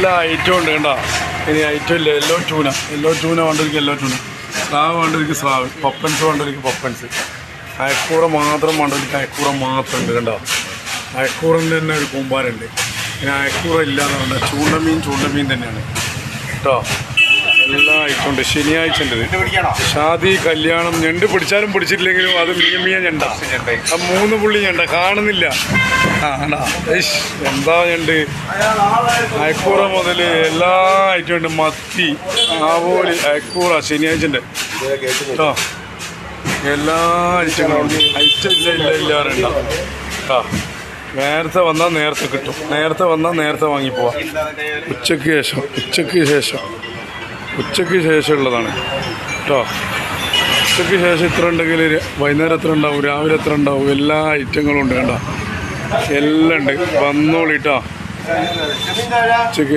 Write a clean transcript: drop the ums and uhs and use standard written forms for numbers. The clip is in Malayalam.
എല്ലാ ഐറ്റവും ഉണ്ട് കണ്ടോ. ഇനി ഐറ്റം ഇല്ല. യെല്ലോ ടൂന വേണ്ടവർക്ക് യെല്ലോ ടൂന, സ്രാവ് വേണ്ടവർക്ക് സ്രാവ്, പപ്പൻസ് വേണ്ടവർക്ക് പപ്പൻസ്, അയക്കൂറ മാത്രം വേണ്ടവർക്ക് അയക്കൂറ മാത്രം ഉണ്ട് കണ്ടോ. അയക്കൂറിൻ്റെ തന്നെ ഒരു കൂമ്പാരുണ്ട്. പിന്നെ അയക്കൂറ ഇല്ലയെന്ന് പറഞ്ഞാൽ ചൂണ്ടമീൻ തന്നെയാണ് കേട്ടോ. എല്ലാ ഐറ്റം ഉണ്ട്. ശനിയാഴ്ച ഉണ്ട്. ഷാദി, കല്യാണം, ഞണ്ട് പിടിച്ചാലും പിടിച്ചിട്ടില്ലെങ്കിലും അത് മിയ ഞണ്ട. ആ 3 പുള്ളി ഞണ്ട കാണുന്നില്ല. ആണാ എന്താ ഞണ്ട്. അയക്കൂറ മുതൽ എല്ലാ ഐറ്റം ഉണ്ട്. മത്തി, ആവോലി, അയക്കൂറ ശനിയാഴ്ച ഉണ്ട് കേട്ടോ. എല്ലാ ഐറ്റങ്ങളും ഉണ്ട്. ഐറ്റം ഇല്ല അറിയണ്ട കേട്ടോ. നേരത്തെ വന്നാൽ നേരത്തെ കിട്ടും, നേരത്തെ വന്നാൽ നേരത്തെ വാങ്ങിപ്പോവാം. ഉച്ചയ്ക്ക് ശേഷം ഉള്ളതാണ് കേട്ടോ. ഉച്ചയ്ക്ക് ശേഷം ഇത്ര ഉണ്ടെങ്കിൽ വൈകുന്നേരം എത്ര ഉണ്ടാവും, രാവിലെ എത്ര ഉണ്ടാവും, എല്ലാ ഐറ്റങ്ങളും ഉണ്ട് കേട്ടോ. എല്ലാം ഉണ്ട്. വന്നോളിട്ടോ ഉച്ചയ്ക്ക്.